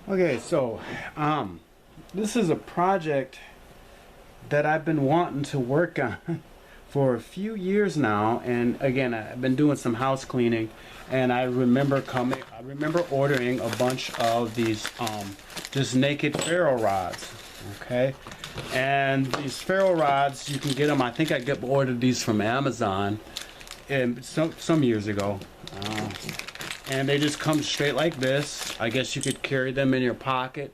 Okay, so this is a project that I've been wanting to work on for a few years now, and again, I've been doing some house cleaning, and I remember ordering a bunch of these just naked ferro rods. Okay, and these ferro rods, you can get them. I think ordered these from Amazon, and some years ago. And they just come straight like this. I guess you could carry them in your pocket,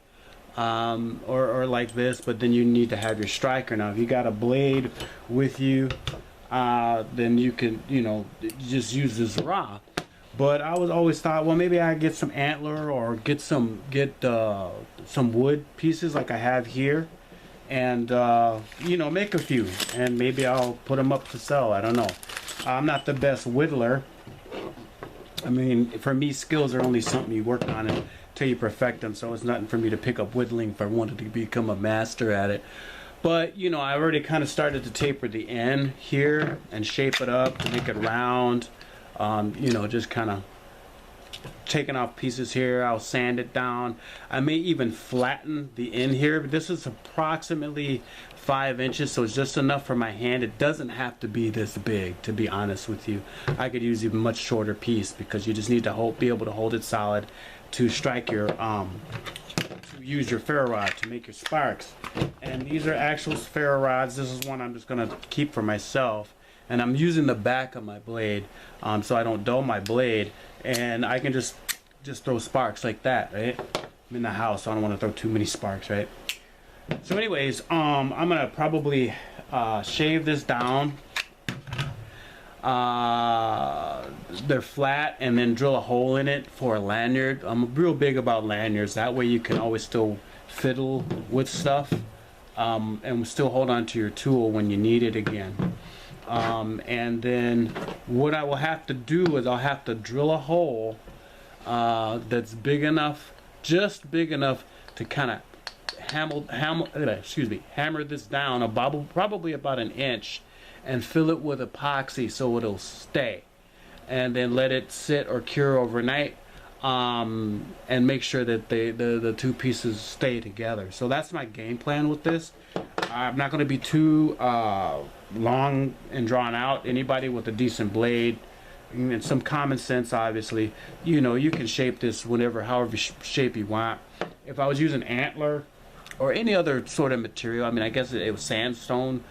or like this, but then you need to have your striker. Now if you got a blade with you, then you can, just use this rod. But I was always thought, well, maybe I get some antler or get some wood pieces like I have here, and make a few, and maybe I'll put them up to sell. I don't know. I'm not the best whittler. I mean, for me, skills are only something you work on until you perfect them. So it's nothing for me to pick up whittling if I wanted to become a master at it. But, I already kind of started to taper the end here and shape it up to make it round. Just kind of taking off pieces here. I'll sand it down. I may even flatten the end here, but this is approximately 5 inches, so it's just enough for my hand. It doesn't have to be this big, to be honest with you. I could use even much shorter piece because you just need to be able to hold it solid to strike your to use your ferro rod to make your sparks. And these are actual ferro rods. This is one I'm just gonna keep for myself, and I'm using the back of my blade so I don't dull my blade, and I can just throw sparks like that, right? I'm in the house, so I don't want to throw too many sparks, right? So anyways, I'm gonna probably shave this down. They're flat, and then drill a hole in it for a lanyard. I'm real big about lanyards. That way you can always still fiddle with stuff, and still hold on to your tool when you need it again. And then what I will have to do is I'll have to drill a hole that's big enough, just big enough to kind of hammer this down probably about an inch, and fill it with epoxy so it'll stay, and then let it sit or cure overnight, and make sure that the two pieces stay together. So that's my game plan with this. I'm not going to be too long and drawn out. Anybody with a decent blade and some common sense, obviously, you can shape this however shape you want. If I was using antler or any other sort of material, I mean, I guess it was soapstone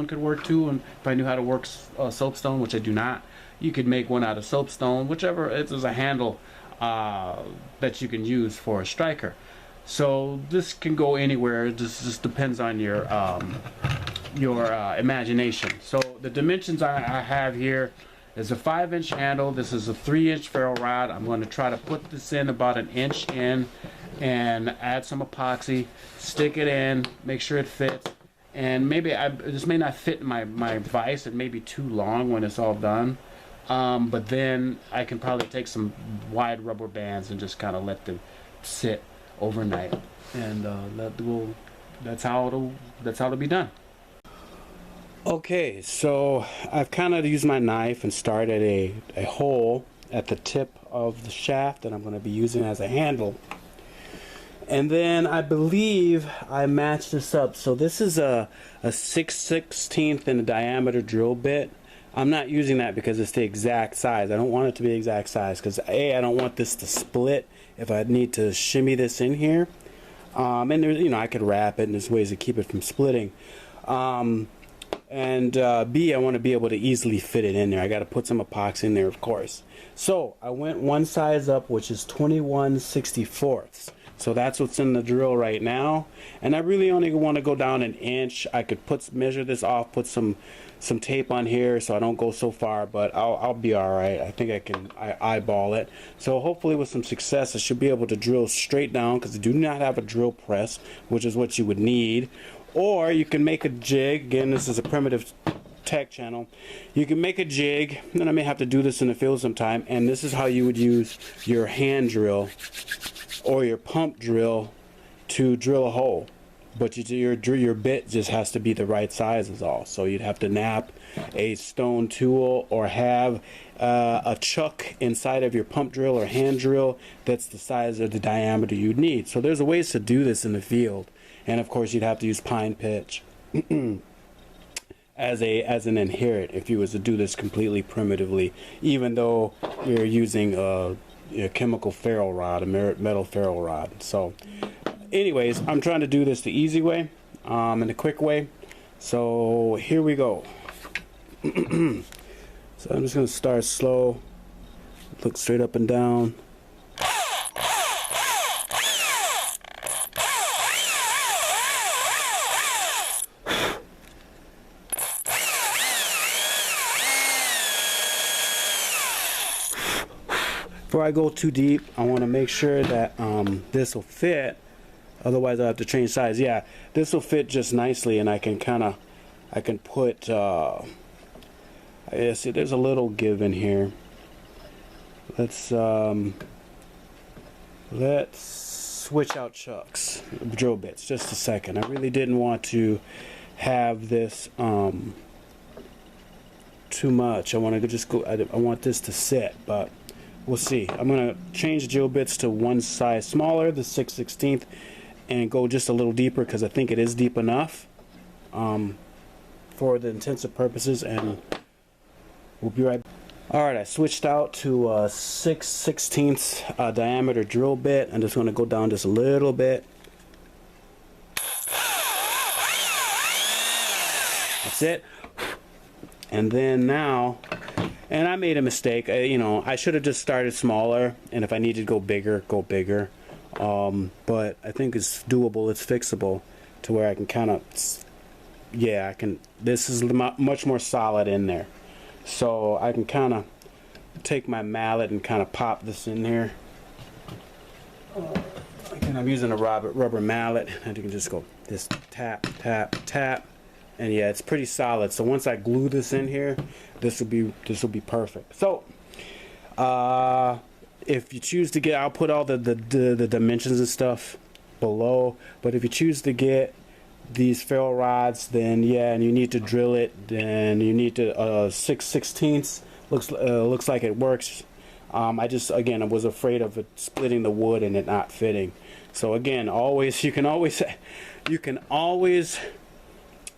could work too. And if I knew how to work soapstone, which I do not, you could make one out of soapstone, whichever. There's a handle that you can use for a striker. So this can go anywhere. This just depends on your imagination. So the dimensions I have here is a 5-inch handle. This is a 3-inch ferro rod. I'm going to try to put this in about an inch in, and add some epoxy, stick it in, make sure it fits. And maybe this may not fit in my vise. It may be too long when it's all done. But then I can probably take some wide rubber bands and just kind of let them sit overnight, and that's how it'll be done. Okay, so I've kind of used my knife and started a hole at the tip of the shaft that I'm going to be using as a handle. And then I believe I matched this up. So this is a 6/16 in the diameter drill bit. I'm not using that because it's the exact size. I don't want it to be the exact size because I don't want this to split if I need to shimmy this in here. And there's, I could wrap it, and there's ways to keep it from splitting. And B, I want to be able to easily fit it in there. I got to put some epoxy in there, of course. So I went one size up, which is 21/64. So that's what's in the drill right now, and I really only want to go down an inch. I could measure this off, put some tape on here so I don't go so far, but I'll be all right. I think I can eyeball it. So hopefully with some success, I should be able to drill straight down, because I do not have a drill press, which is what you would need. Or you can make a jig. Again, this is a primitive tech channel. You can make a jig, and I may have to do this in the field sometime, and this is how you would use your hand drill or your pump drill to drill a hole. but your bit just has to be the right size is all. So you'd have to nap a stone tool or have a chuck inside of your pump drill or hand drill that's the size of the diameter you need. So there's ways to do this in the field, and of course you'd have to use pine pitch as an inherit if you was to do this completely primitively, even though you're using a chemical ferro rod, a metal ferro rod. So anyways, I'm trying to do this the easy way, and the quick way. So here we go. So I'm just going to start slow, look straight up and down. Before I go too deep, I want to make sure that this will fit. Otherwise, I have to change size. Yeah, this will fit just nicely, and I can put. Yeah, see, there's a little give in here. Let's switch out chucks, drill bits, just a second. I really didn't want to have this too much. I want to just go. I want this to sit, but we'll see. I'm gonna change the drill bits to one size smaller, the 6/16, and go just a little deeper because I think it is deep enough for the intensive purposes, and we'll be right back. Alright, I switched out to a 6/16 diameter drill bit. I'm just going to go down just a little bit. That's it. And then now, and I made a mistake. I should have just started smaller, and if I needed to go bigger, go bigger. But I think it's doable, it's fixable to where I can kind of, yeah, this is much more solid in there. So I can kind of take my mallet and kind of pop this in here. Again, I'm using a rubber mallet, and you can just go this tap, tap, tap, and yeah, it's pretty solid. So once I glue this in here, this will be perfect. So if you choose to get, I'll put all the dimensions and stuff below. But if you choose to get these ferro rods, then yeah, and you need to drill it, then you need to 6/16 looks like it works. I was afraid of it splitting the wood and it not fitting. So again, you can always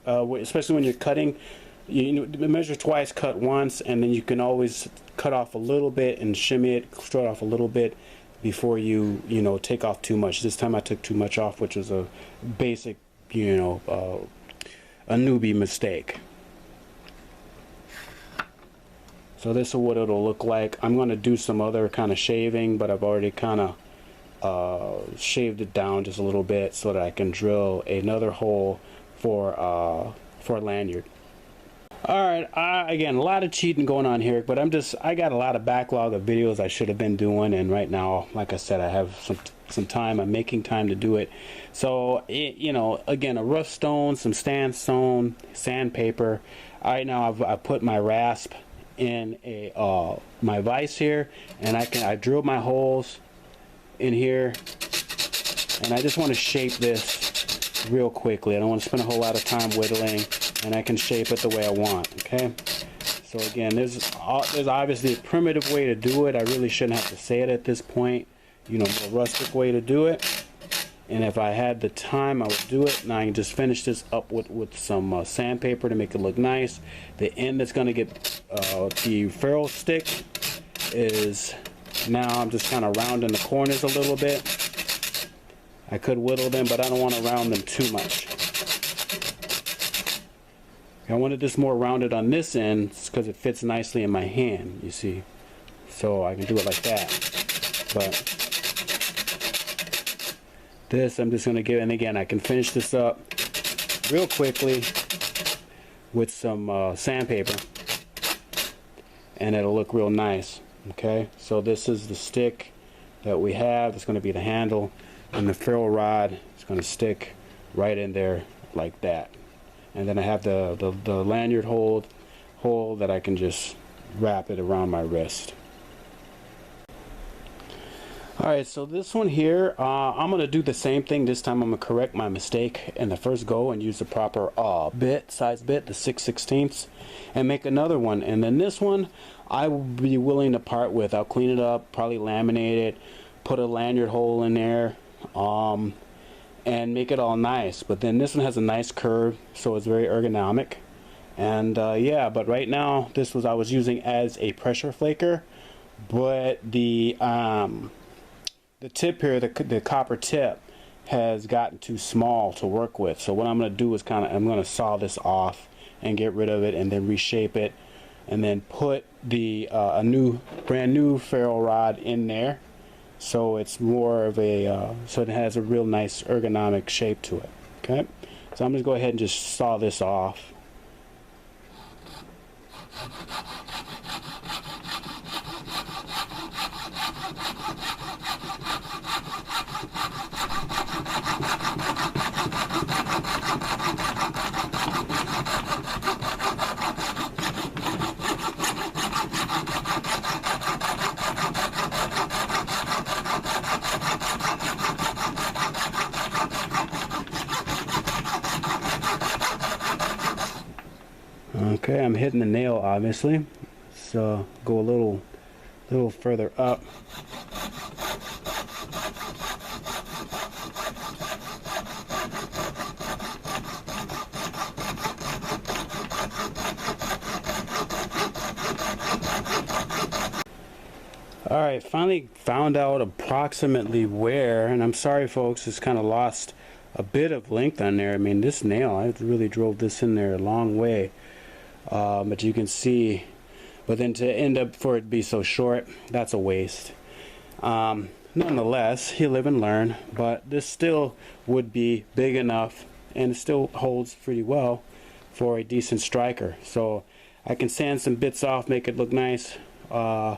especially when you're cutting, you measure twice, cut once, and then you can always cut off a little bit and shimmy it, start off a little bit before you take off too much. This time I took too much off, which was a basic a newbie mistake. So this is what it'll look like. I'm going to do some other kind of shaving, but I've already kind of shaved it down just a little bit so that I can drill another hole for a lanyard. Alright, again, a lot of cheating going on here, but I got a lot of backlog of videos I should have been doing, and right now, like I said, I have some time. I'm making time to do it. So, again, a rough stone, some sandstone, sandpaper. Right now, I've put my rasp in my vise here, and I drilled my holes in here, and I just want to shape this real quickly. I don't want to spend a whole lot of time whittling, and I can shape it the way I want. Okay, so again, there's obviously a primitive way to do it. I really shouldn't have to say it at this point. A rustic way to do it, and if I had the time, I would do it. Now I can just finish this up with some sandpaper to make it look nice. The end that's going to get the ferro stick is, now I'm just kind of rounding the corners a little bit. I could whittle them, but I don't want to round them too much. I wanted this more rounded on this end because it fits nicely in my hand, you see. So I can do it like that. But this I'm just going to give, and again, I can finish this up real quickly with some sandpaper, and it'll look real nice. Okay, so this is the stick that we have. It's going to be the handle, and the ferro rod is going to stick right in there like that. And then I have the lanyard hole that I can just wrap it around my wrist. Alright, so this one here, I'm going to do the same thing. This time I'm going to correct my mistake in the first go and use the proper size bit, the 6/16, and make another one. And then this one, I will be willing to part with. I'll clean it up, probably laminate it, put a lanyard hole in there, and make it all nice. But then this one has a nice curve, so it's very ergonomic. And yeah, but right now, I was using as a pressure flaker, but the tip here, the copper tip, has gotten too small to work with. So what I'm going to do is I'm going to saw this off and get rid of it, and then reshape it, and then put the brand new ferro rod in there, so it's more of a so it has a real nice ergonomic shape to it. Okay, so I'm going to go ahead and just saw this off. Okay, I'm hitting the nail obviously, so go a little further up. Alright, finally found out approximately where, and I'm sorry folks, it's kind of lost a bit of length on there. I mean, this nail, I really drove this in there a long way. But you can see, but then to end up for it to be so short, that's a waste. Nonetheless, you live and learn, but this still would be big enough, and it still holds pretty well for a decent striker. So I can sand some bits off, make it look nice, round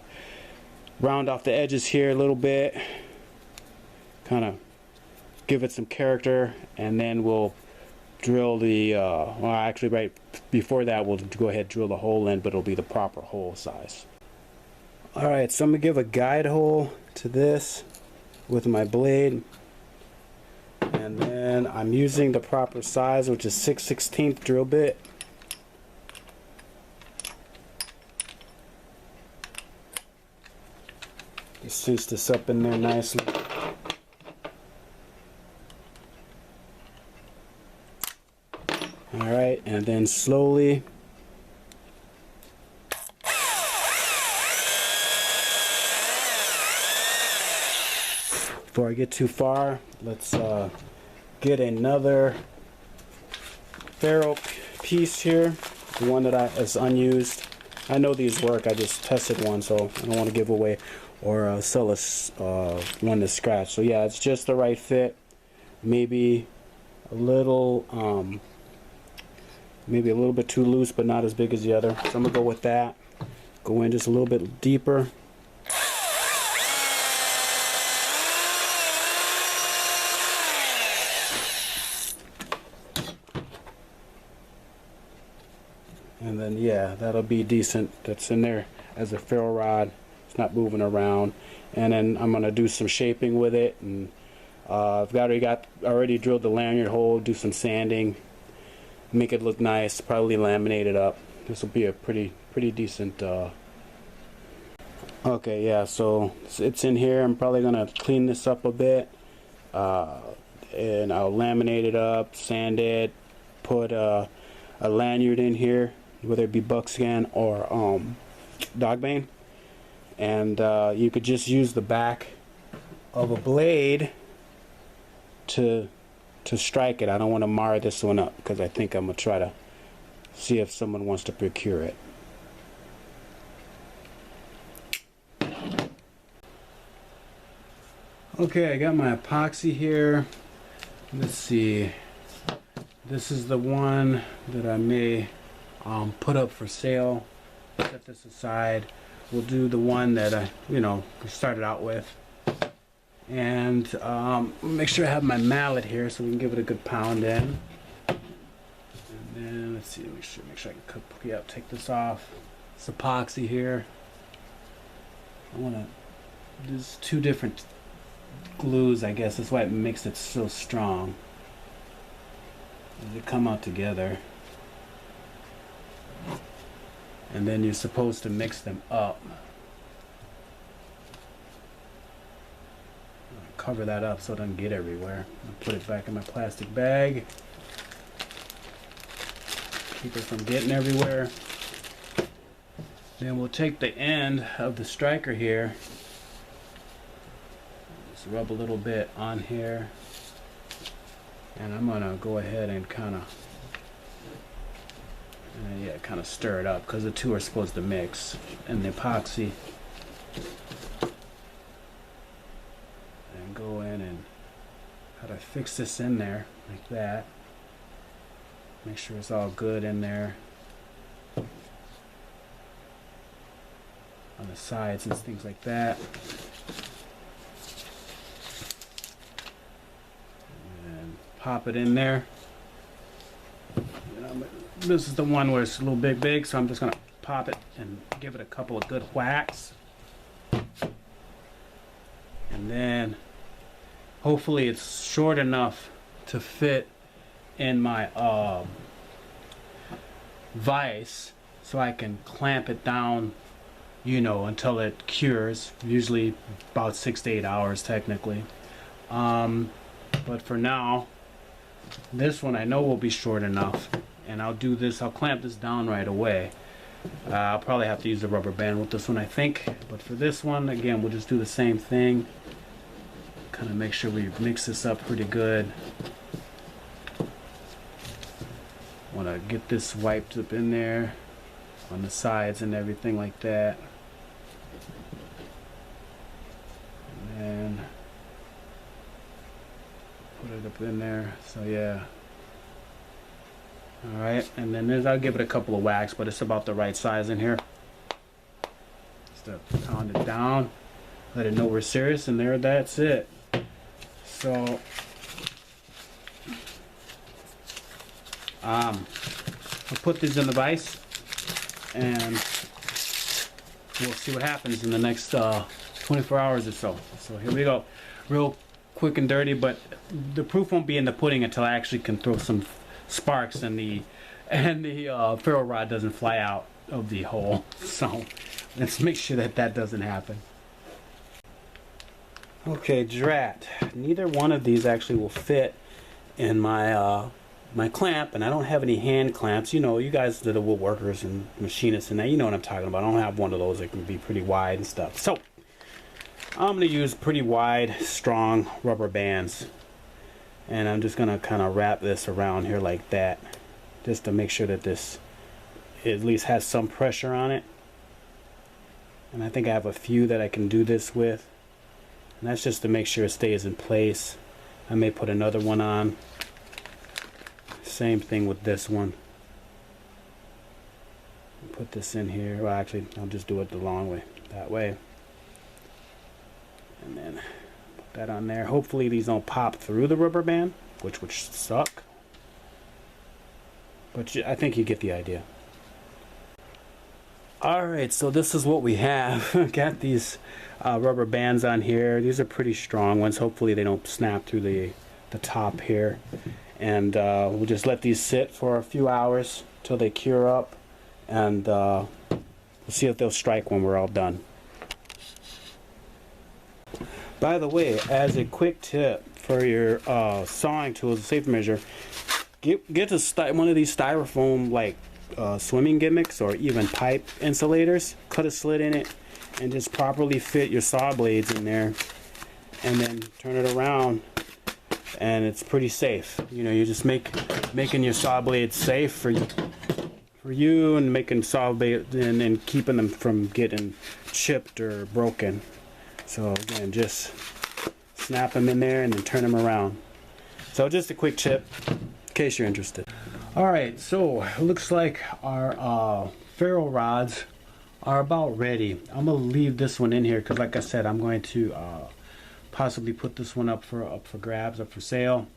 off the edges here a little bit, kind of give it some character, and then we'll drill the well, actually right before that we'll go ahead and drill the hole in, but it'll be the proper hole size. Alright, so I'm going to give a guide hole to this with my blade, and then I'm using the proper size, which is 6/16 drill bit. Just cinch this up in there nicely. Alright, and then slowly before I get too far, let's get another ferro piece here, the one that is unused. I know these work, I just tested one, so I don't want to give away or sell us one to scratch. So yeah, it's just the right fit, maybe a little bit too loose, but not as big as the other. So I'm gonna go with that. Go in just a little bit deeper. And then yeah, that'll be decent. That's in there as a ferro rod. It's not moving around. And then I'm gonna do some shaping with it, and I've already drilled the lanyard hole. Do some sanding. Make it look nice, probably laminate it up. This will be a pretty decent okay, yeah, so it's in here. I'm probably gonna clean this up a bit, and I'll laminate it up, sand it, put a lanyard in here, whether it be buckskin or dogbane, and you could just use the back of a blade to strike it. I don't want to mar this one up, because I think I'm going to try to see if someone wants to procure it. Okay, I got my epoxy here. Let's see. This is the one that I may put up for sale. Set this aside. We'll do the one that I, started out with. And make sure I have my mallet here so we can give it a good pound in. And then let's see, make sure I can take this off. It's epoxy here. There's two different glues, I guess that's why it makes it so strong. They come out together, and then you're supposed to mix them up. Cover that up so it doesn't get everywhere. I'll put it back in my plastic bag. Keep it from getting everywhere. Then we'll take the end of the striker here. Just rub a little bit on here. And I'm gonna go ahead and kind of stir it up, because the two are supposed to mix. And the epoxy. And go in and how to fix this in there like that. Make sure it's all good in there. On the sides and things like that. Pop it in there. This is the one where it's a little big, so I'm just gonna pop it and give it a couple of good whacks. And then hopefully it's short enough to fit in my vise, so I can clamp it down, you know, until it cures. Usually about 6 to 8 hours technically. But for now, this one I know will be short enough, and I'll do this. I'll clamp this down right away. I'll probably have to use a rubber band with this one, I think. But for this one, again, we'll just do the same thing. Kind of make sure we mix this up pretty good. Want to get this wiped up in there on the sides and everything like that. And then put it up in there. So yeah. Alright, and then I'll give it a couple of whacks, but it's about the right size in here. Just to pound it down, let it know we're serious, and there, that's it. So I'll put these in the vise, and we'll see what happens in the next 24 hours or so. So here we go. Real quick and dirty, but the proof won't be in the pudding until I actually can throw some sparks and the ferro rod doesn't fly out of the hole. So let's make sure that that doesn't happen. Okay, drat. Neither one of these actually will fit in my my clamp, and I don't have any hand clamps. You know, you guys that are woodworkers and machinists and that, you know what I'm talking about. I don't have one of those that can be pretty wide and stuff. So I'm going to use pretty wide, strong rubber bands. And I'm just going to kind of wrap this around here like that, just to make sure that this at least has some pressure on it. And I think I have a few that I can do this with. And that's just to make sure it stays in place. I may put another one on. Same thing with this one. Put this in here. Well, actually, I'll just do it the long way, that way. And then put that on there. Hopefully these don't pop through the rubber band, which would suck. But I think you get the idea. Alright, so this is what we have. Got these rubber bands on here. These are pretty strong ones. Hopefully they don't snap through the top here. And we'll just let these sit for a few hours till they cure up. And we'll see if they'll strike when we're all done. By the way, as a quick tip for your sawing tools, a safety measure, get one of these styrofoam like swimming gimmicks or even pipe insulators. Cut a slit in it and just properly fit your saw blades in there, and then turn it around, and it's pretty safe. You know, you're just making your saw blades safe for you, and making saw blades and keeping them from getting chipped or broken. So again, just snap them in there and then turn them around. So just a quick tip in case you're interested. Alright, so it looks like our ferro rods are about ready. I'm going to leave this one in here because, like I said, I'm going to possibly put this one up for grabs, up for sale.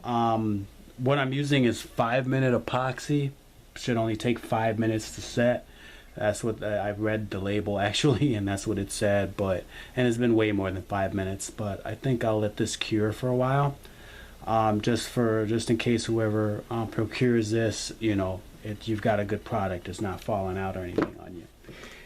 What I'm using is 5-minute epoxy. Should only take 5 minutes to set. That's what I've read the label actually, and that's what it said. And it's been way more than 5 minutes. But I think I'll let this cure for a while, just in case whoever procures this, you've got a good product. It's not falling out or anything on you.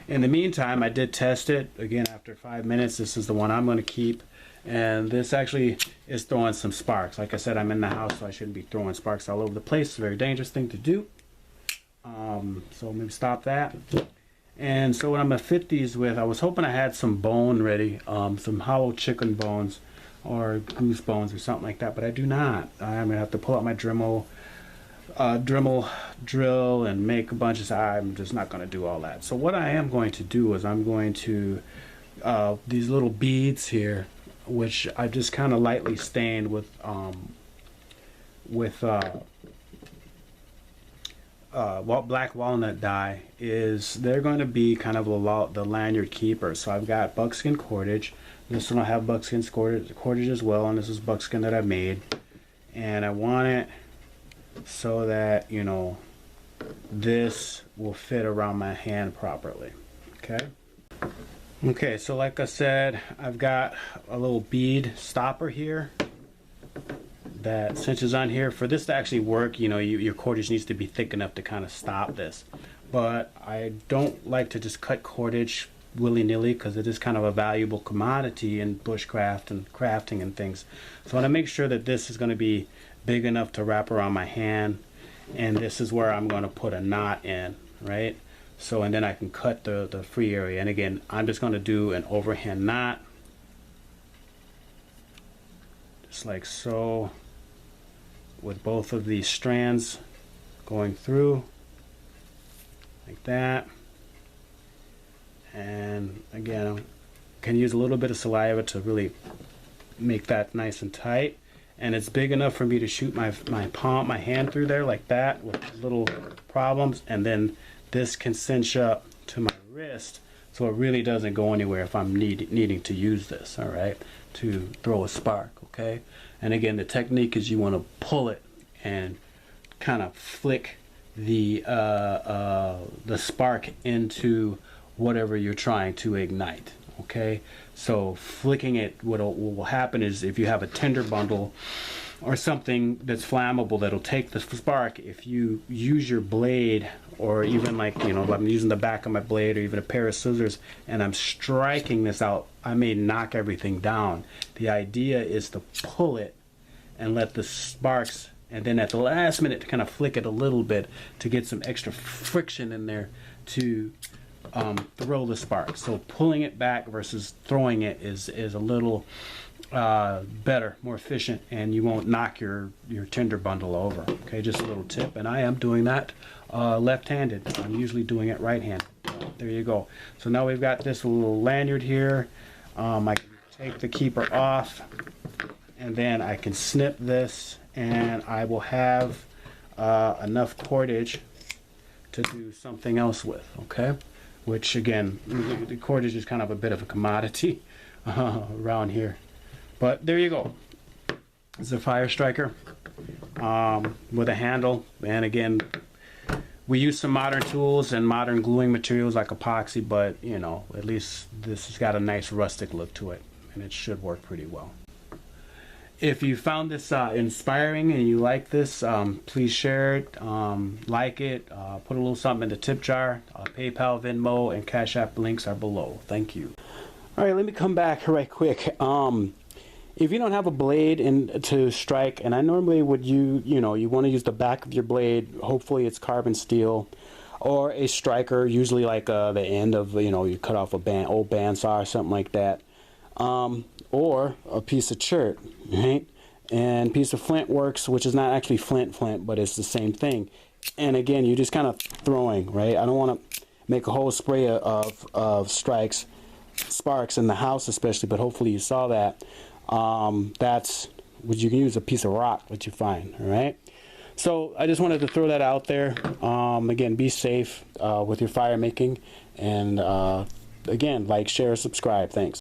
In the meantime, I did test it again after 5 minutes. This is the one I'm going to keep, and this actually is throwing some sparks. Like I said, I'm in the house, so I shouldn't be throwing sparks all over the place. It's a very dangerous thing to do. So maybe stop that. And so what I'm gonna fit these with, I was hoping I had some bone ready, some hollow chicken bones or goose bones or something like that, but I do not. I'm gonna have to pull out my Dremel drill and make a bunch of. I'm just not gonna do all that. So what I am going to do is I'm going to these little beads here, which I just kind of lightly stained with black walnut dye. They're going to be kind of the lanyard keeper. So I've got buckskin cordage. This one will have buckskin cordage as well, and this is buckskin that I made. And I want it so that this will fit around my hand properly. Okay, so like I said, I've got a little bead stopper here that cinches on here. For this to actually work, your cordage needs to be thick enough to kind of stop this. But I don't like to just cut cordage willy-nilly, because it is kind of a valuable commodity in bushcraft and crafting and things. So I want to make sure that this is going to be big enough to wrap around my hand, and this is where I'm going to put a knot in, right? So, and then I can cut the free area. And again, I'm just going to do an overhand knot, just like so, with both of these strands going through like that. And again, I can use a little bit of saliva to really make that nice and tight, and it's big enough for me to shoot my hand through there like that with little problems. And then this can cinch up to my wrist, so it really doesn't go anywhere if I'm needing to use this, all right, to throw a spark. Okay, and again, the technique is you want to pull it and kind of flick the spark into whatever you're trying to ignite. Okay, so flicking it, what will happen is, if you have a tinder bundle or something that's flammable that'll take the spark, if you use your blade, or even like, if I'm using the back of my blade or even a pair of scissors and I'm striking this out, I may knock everything down. The idea is to pull it and let the sparks, and then at the last minute to kind of flick it a little bit to get some extra friction in there to throw the spark. So pulling it back versus throwing it is a little better, more efficient, and you won't knock your tinder bundle over. Okay, just a little tip. And I am doing that left-handed. I'm usually doing it right-handed. There you go. So now we've got this little lanyard here. I can take the keeper off, and then I can snip this, and I will have enough cordage to do something else with. Okay, which again, the cordage is kind of a bit of a commodity around here. But there you go. It's a fire striker with a handle. And again, we use some modern tools and modern gluing materials like epoxy, but at least this has got a nice rustic look to it, and it should work pretty well. If you found this inspiring and you like this, please share it, like it, put a little something in the tip jar. PayPal, Venmo, and Cash App links are below. Thank you. All right, let me come back right quick. If you don't have a blade to strike, and I normally would you want to use the back of your blade. Hopefully it's carbon steel, or a striker, usually like the end of you cut off a old bandsaw or something like that, or a piece of chert, right? And piece of flint works, which is not actually flint, but it's the same thing. And again, you're just kind of throwing, right? I don't want to make a whole spray of sparks in the house especially, but hopefully you saw that. That's what you can use, a piece of rock that you find. All right, so I just wanted to throw that out there. Again, be safe with your fire making, and again, like, share, subscribe. Thanks.